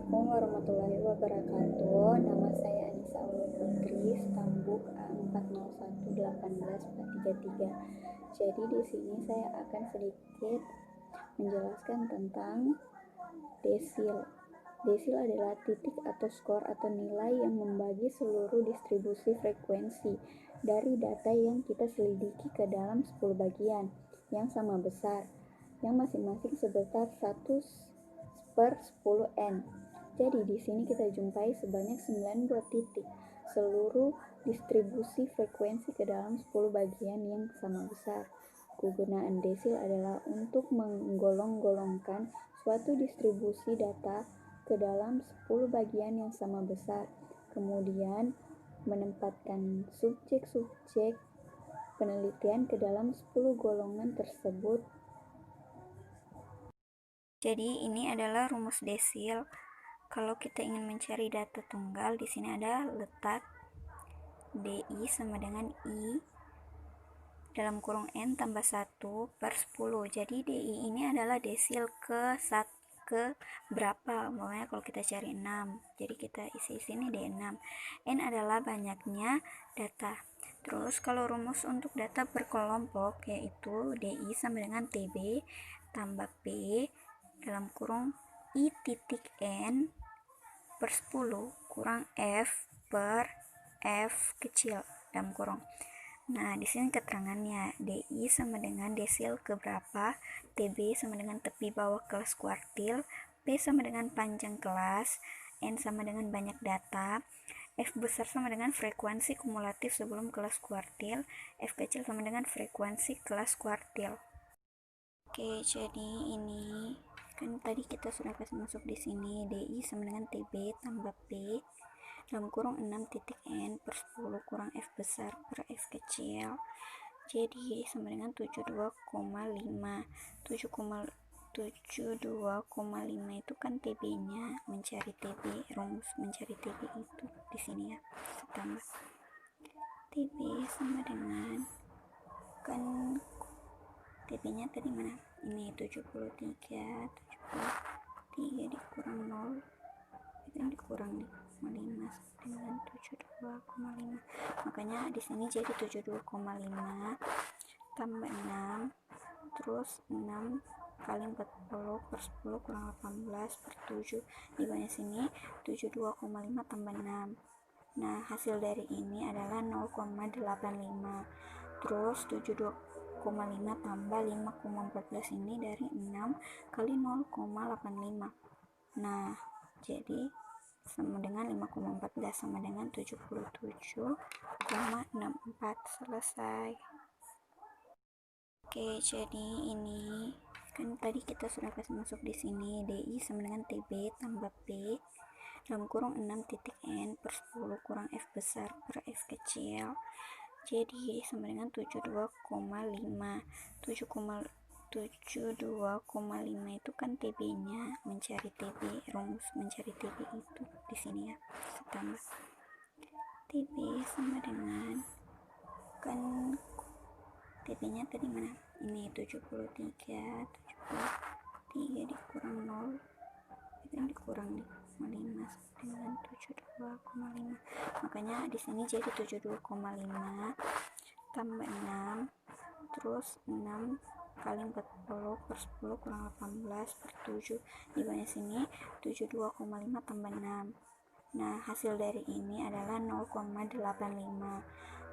Assalamualaikum warahmatullahi wabarakatuh. Nama saya Anissa Aulul Putri, Stambuk A40111843. Jadi di sini saya akan sedikit menjelaskan tentang desil. Desil adalah titik atau skor atau nilai yang membagi seluruh distribusi frekuensi dari data yang kita selidiki ke dalam 10 bagian yang sama besar, yang masing-masing sebesar 1/10n. Jadi di sini kita jumpai sebanyak 92 titik seluruh distribusi frekuensi ke dalam 10 bagian yang sama besar. Kegunaan desil adalah untuk menggolong-golongkan suatu distribusi data ke dalam 10 bagian yang sama besar, kemudian menempatkan subjek-subjek penelitian ke dalam 10 golongan tersebut. Jadi ini adalah rumus desil. Kalau kita ingin mencari data tunggal, di sini ada letak DI sama dengan I dalam kurung N tambah 1/10. Jadi DI ini adalah desil ke berapa? Pokoknya kalau kita cari 6. Jadi kita isi sini D6. N adalah banyaknya data. Terus kalau rumus untuk data berkelompok yaitu DI sama dengan TB tambah P dalam kurung I titik N per 10 kurang F per F kecil dalam kurung. Nah, di sini keterangannya DI sama dengan desil ke berapa, TB sama dengan tepi bawah kelas kuartil, P sama dengan panjang kelas, N sama dengan banyak data, F besar sama dengan frekuensi kumulatif sebelum kelas kuartil, F kecil sama dengan frekuensi kelas kuartil. Oke, jadi ini kan tadi kita sudah kasih masuk di sini DI sama dengan TB tambah P dalam kurung 6 titik N per 10 kurang F besar per F kecil. Jadi sama dengan 72,5. 72,5 itu kan TB nya. Mencari TB, rumus mencari TB itu di sini ya, tambah TB sama dengan, kan TB nya tadi mana, ini 73 dikurang 0 itu dikurang 5 dengan 72,5, makanya di sini jadi 72,5 tambah 6 terus 6 kali 40 per 10 kurang 18 per 7 di bawah sini 72,5 tambah 6. Nah, hasil dari ini adalah 0,85. Terus 72,5 tambah 5,14 ini dari 6 kali 0,85. Nah, jadi sama dengan 5,14 sama dengan 77,64. Selesai. Oke, jadi ini kan tadi kita sudah kasih masuk di sini DI sama dengan TB tambah P dalam kurung 6 titik N per 10 kurang F besar per F kecil. Jadi sama dengan 72,5. 72,5 itu kan TB nya. Mencari TB, rumus mencari TB itu di sini ya, tambah TB sama dengan, kan TB nya tadi mana, ini 73 dikurang 0 itu dikurang 5 dengan 72,5, makanya di sini jadi 72,5 tambah 6 terus 6 kali 40 per 10 kurang 18 per 7 di bawah sini 72,5 tambah 6. Nah, hasil dari ini adalah 0,85.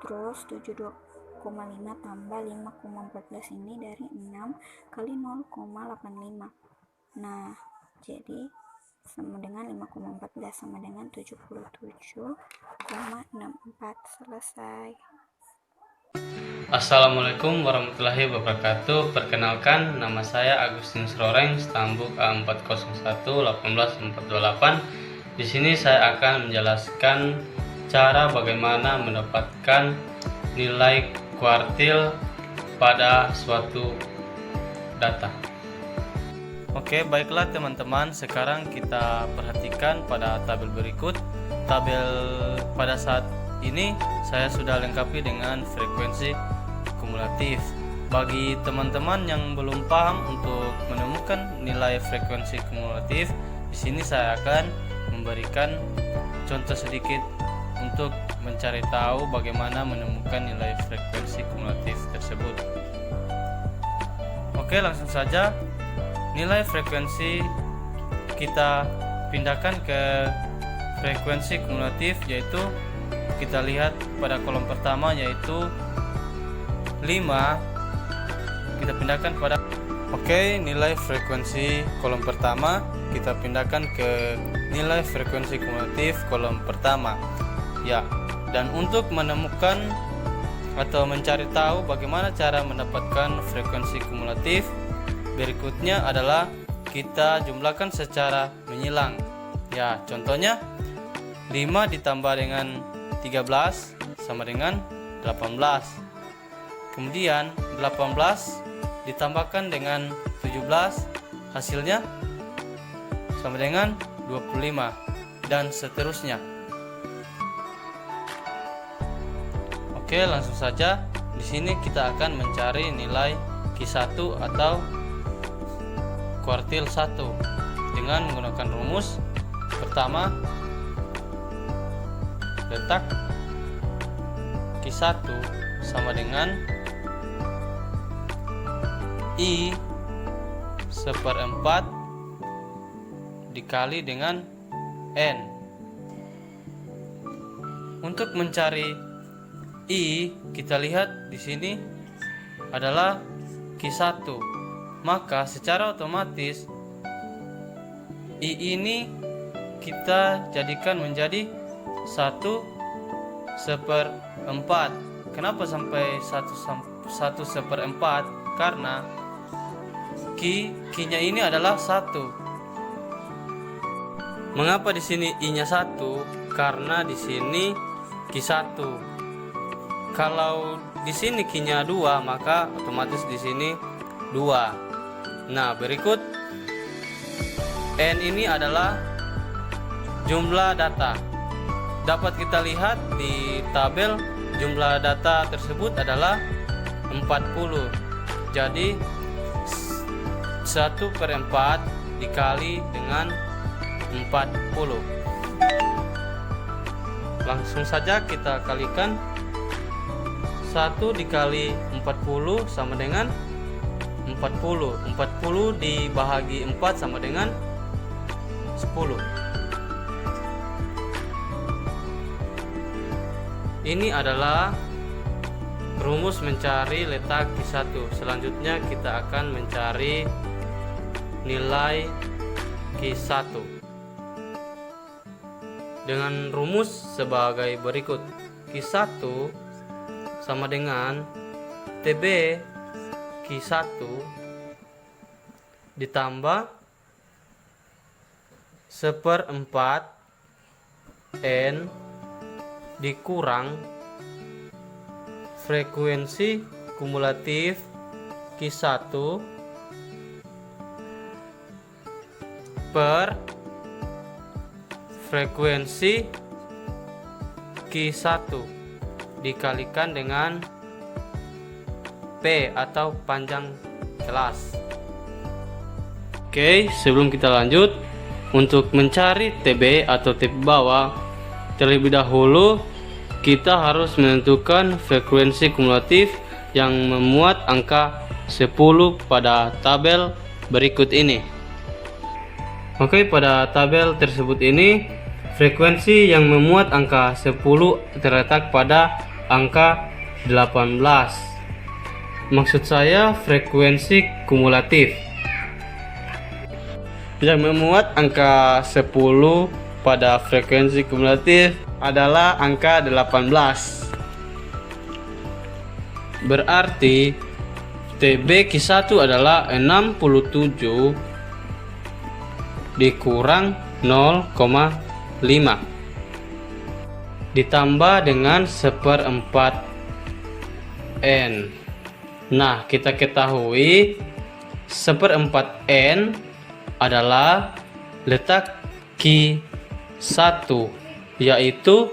Terus 72,5 tambah 5,14 ini dari 6 kali 0,85. Nah, jadi sama dengan 5,14 sama dengan 77,64. Selesai. Assalamualaikum warahmatullahi wabarakatuh. Perkenalkan, nama saya Agustinus Roreng, Stambuk A40111848. Di sini saya akan menjelaskan cara bagaimana mendapatkan nilai kuartil pada suatu data. Oke, baiklah teman-teman, sekarang kita perhatikan pada tabel berikut. Tabel pada saat ini saya sudah lengkapi dengan frekuensi kumulatif. Bagi teman-teman yang belum paham untuk menemukan nilai frekuensi kumulatif, Di sini saya akan memberikan contoh sedikit untuk mencari tahu bagaimana menemukan nilai frekuensi kumulatif tersebut. Oke, langsung saja. Nilai frekuensi kita pindahkan ke frekuensi kumulatif, yaitu kita lihat pada kolom pertama yaitu 5. Kita pindahkan pada nilai frekuensi kolom pertama kita pindahkan ke nilai frekuensi kumulatif kolom pertama. Ya, dan untuk menemukan atau mencari tahu bagaimana cara mendapatkan frekuensi kumulatif, berikutnya adalah kita jumlahkan secara menyilang. Ya, contohnya 5 ditambah dengan 13 sama dengan 18. Kemudian 18 ditambahkan dengan 17, hasilnya sama dengan 25, dan seterusnya. Oke, langsung saja. Di sini kita akan mencari nilai Q1 atau kuartil 1 dengan menggunakan rumus. Pertama, letak Q1 sama dengan I seperempat dikali dengan N. Untuk mencari I, kita lihat di sini adalah Q1. Maka secara otomatis I ini kita jadikan menjadi 1/4. Kenapa sampai 1/4? Karena Q-nya ini adalah 1. Mengapa di sini I-nya 1? Karena di sini Q1. Kalau di sini Q-nya 2, maka otomatis di sini 2. Nah, berikut N ini adalah jumlah data. Dapat kita lihat di tabel jumlah data tersebut adalah 40. Jadi 1/4 dikali dengan 40. Langsung saja kita kalikan. 1 dikali 40 sama dengan 40. 40 dibahagi 4 sama dengan 10. Ini adalah rumus mencari letak Q1. Selanjutnya kita akan mencari nilai Q1 dengan rumus sebagai berikut. Q1 sama dengan TB Q1 ditambah 1/4 N dikurang frekuensi kumulatif Q1 per frekuensi Q1 dikalikan dengan P atau panjang kelas. Oke, sebelum kita lanjut, untuk mencari TB atau TB bawah, terlebih dahulu kita harus menentukan frekuensi kumulatif yang memuat angka 10 pada tabel berikut ini. Oke, pada tabel tersebut ini frekuensi yang memuat angka 10 terletak pada angka 18. Maksud saya frekuensi kumulatif. Yang memuat angka 10 pada frekuensi kumulatif adalah angka 18. Berarti TB Q1 adalah 67 dikurang 0,5 ditambah dengan 1/4 N. Nah, kita ketahui 1/4 N adalah letak Q1, yaitu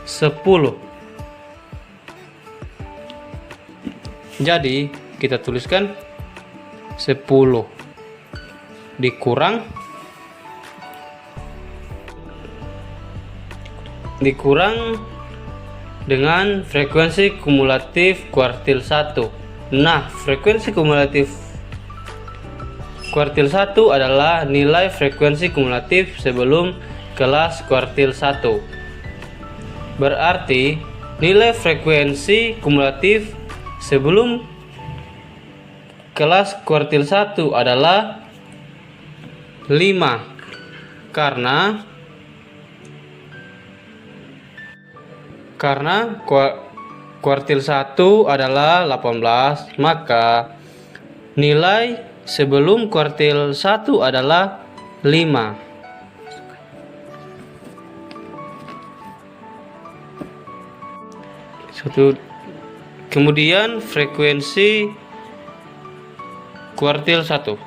10. Jadi kita tuliskan 10 dikurang dikurang dengan frekuensi kumulatif kuartil 1. Nah, frekuensi kumulatif kuartil 1 adalah nilai frekuensi kumulatif sebelum kelas kuartil 1. Berarti nilai frekuensi kumulatif sebelum kelas kuartil 1 adalah 5 karena kuartil 1 adalah 18, maka nilai sebelum kuartil 1 adalah 5. Kemudian frekuensi kuartil 1.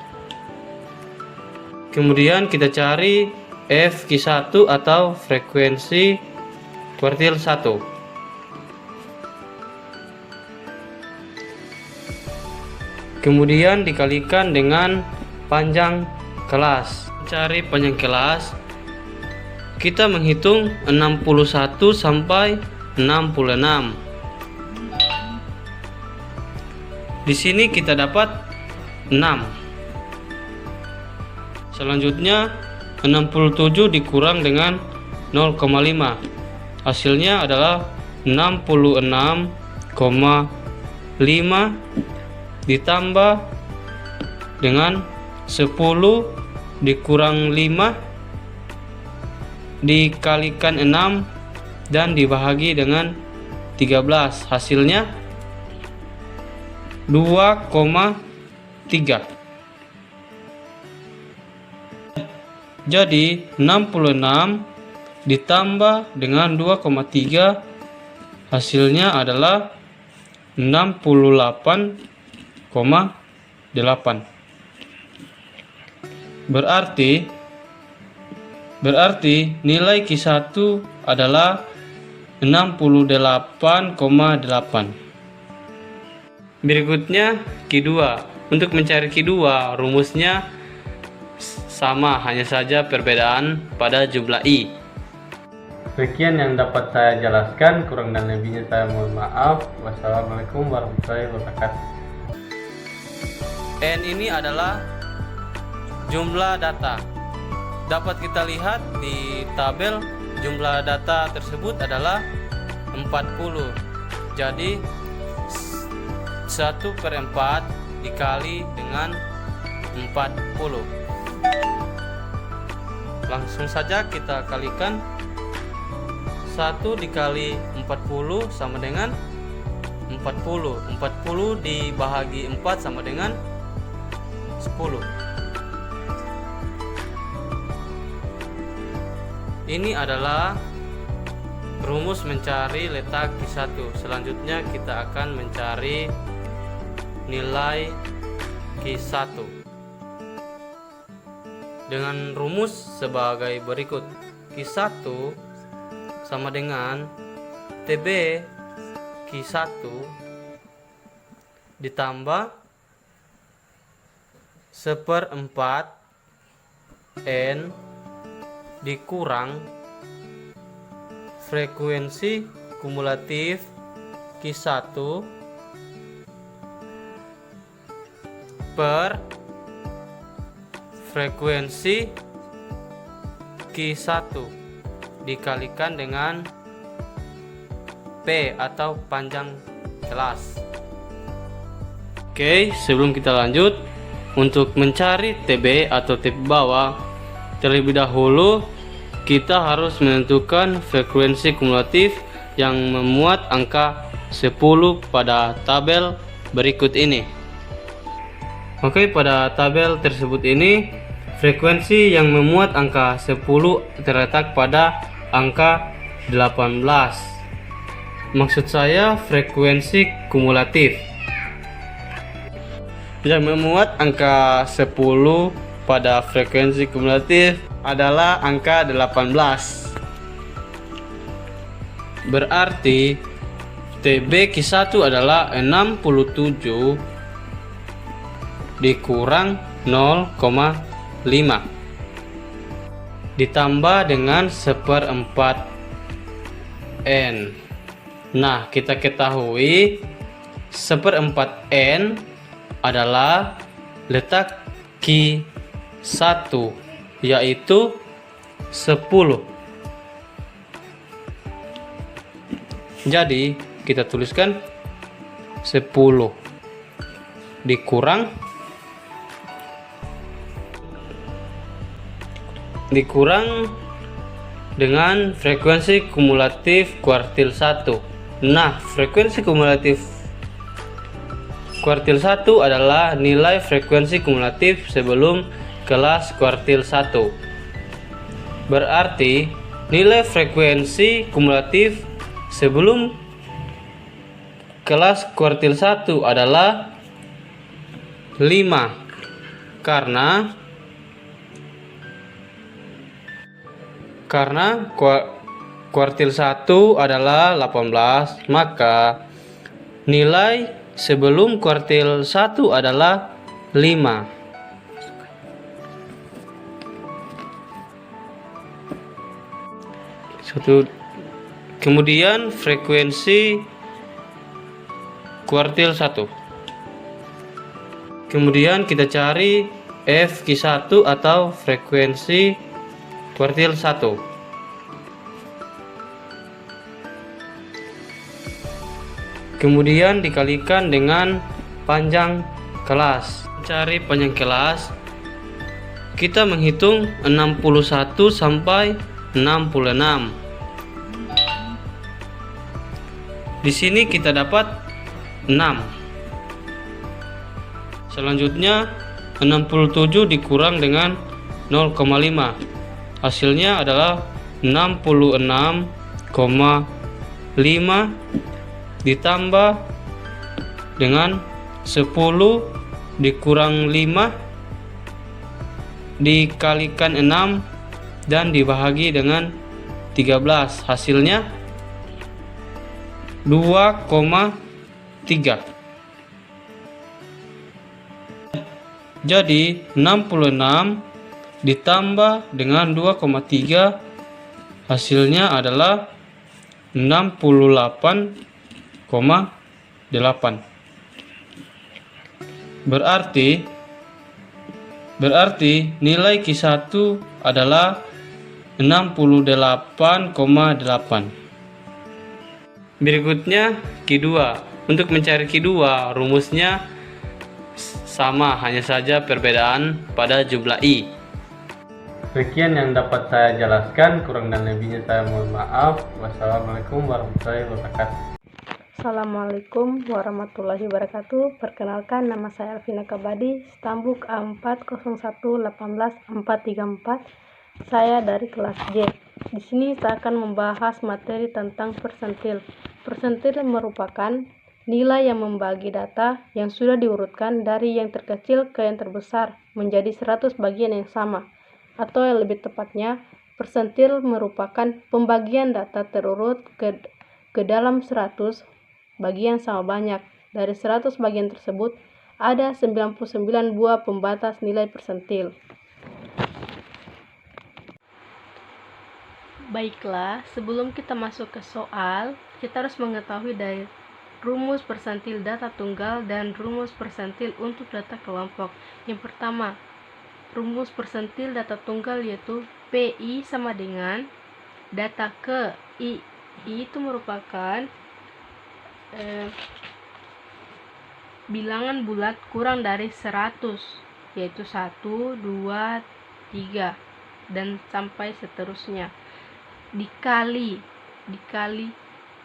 Kemudian kita cari Fq1 atau frekuensi kuartil 1. Kemudian dikalikan dengan panjang kelas. Cari panjang kelas, kita menghitung 61 sampai 66. Di sini kita dapat 6. Selanjutnya 67 dikurang dengan 0,5. Hasilnya adalah 66,5 ditambah dengan 10 dikurang 5 dikalikan 6 dan dibahagi dengan 13. Hasilnya 2,3. Jadi 66 ditambah dengan 2,3 hasilnya adalah 68,8. Berarti nilai Q1 adalah 68,8. Berikutnya Q2. Untuk mencari Q2 rumusnya sama, hanya saja perbedaan pada jumlah I. Sekian yang dapat saya jelaskan, kurang dan lebihnya saya mohon maaf. Wassalamualaikum warahmatullahi wabarakatuh. N ini adalah jumlah data. Dapat kita lihat di tabel jumlah data tersebut adalah 40. Jadi 1/4 dikali dengan 40. Langsung saja kita kalikan. 1 dikali 40 sama dengan 40. 40 dibahagi 4 sama dengan 10. Ini adalah rumus mencari letak Q1. Selanjutnya kita akan mencari nilai Q1 dengan rumus sebagai berikut. Q1 sama dengan TB Q1 ditambah 1/4 N dikurang frekuensi kumulatif Q1 per frekuensi Q1 dikalikan dengan P atau panjang kelas. Oke, sebelum kita lanjut, untuk mencari TB atau TB bawah, terlebih dahulu kita harus menentukan frekuensi kumulatif yang memuat angka 10 pada tabel berikut ini. Oke, pada tabel tersebut ini frekuensi yang memuat angka 10 terletak pada angka 18. Maksud saya frekuensi kumulatif. Yang memuat angka 10 pada frekuensi kumulatif adalah angka 18. Berarti TB Q1 adalah 67 dikurang 0,5 ditambah dengan 1/4 N. Nah, kita ketahui 1/4 N adalah letak Q1, yaitu 10. Jadi kita tuliskan 10 dikurang dengan frekuensi kumulatif kuartil 1. Nah, frekuensi kumulatif kuartil 1 adalah nilai frekuensi kumulatif sebelum kelas kuartil 1. Berarti nilai frekuensi kumulatif sebelum kelas kuartil 1 adalah 5, karena kuartil 1 adalah 18, maka nilai sebelum kuartil 1 adalah 5. Kemudian frekuensi kuartil 1. Kemudian kita cari Fq1 atau frekuensi kuartil 1. Kemudian dikalikan dengan panjang kelas. Cari panjang kelas, kita menghitung 61 sampai 66. Di sini kita dapat 6. Selanjutnya 67 dikurang dengan 0,5. Hasilnya adalah 66,5 ditambah dengan 10 dikurang 5 dikalikan 6 dan dibahagi dengan 13. Hasilnya 2,3. Jadi 66 ditambah dengan 2,3 hasilnya adalah 68,8. Berarti nilai Q1 adalah 68,8. Berikutnya Q2. Untuk mencari Q2, rumusnya sama, hanya saja perbedaan pada jumlah I. Sekian yang dapat saya jelaskan, kurang dan lebihnya saya mohon maaf. Wassalamualaikum warahmatullahi wabarakatuh. Assalamualaikum warahmatullahi wabarakatuh. Perkenalkan, nama saya Alvina Kabadi, stambuk A401818434. Saya dari kelas J. Di sini saya akan membahas materi tentang persentil. Persentil merupakan nilai yang membagi data yang sudah diurutkan dari yang terkecil ke yang terbesar menjadi 100 bagian yang sama. Atau yang lebih tepatnya, persentil merupakan pembagian data terurut ke dalam 100 bagian sama banyak. Dari 100 bagian tersebut, ada 99 buah pembatas nilai persentil. Baiklah, sebelum kita masuk ke soal, kita harus mengetahui dari rumus persentil data tunggal dan rumus persentil untuk data kelompok. Yang pertama, rumus persentil data tunggal yaitu PI sama dengan data ke I. I itu merupakan bilangan bulat kurang dari 100, yaitu 1, 2, 3, dan sampai seterusnya. Dikali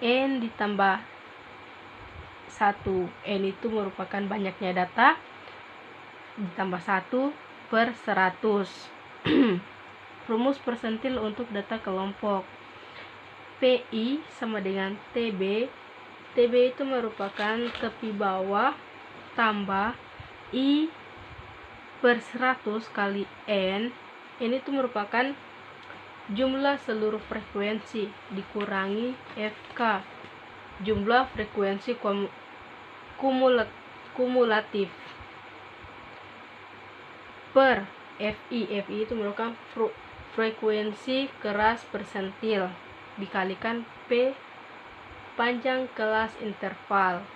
N ditambah 1. N itu merupakan banyaknya data ditambah 1/100. Rumus persentil untuk data kelompok. PI sama dengan TB. TB itu merupakan tepi bawah tambah I/100 kali N. N itu merupakan jumlah seluruh frekuensi dikurangi FK, jumlah frekuensi kumulatif, per FI. FI itu merupakan frekuensi keras persentil dikalikan P sepanjang kelas interval.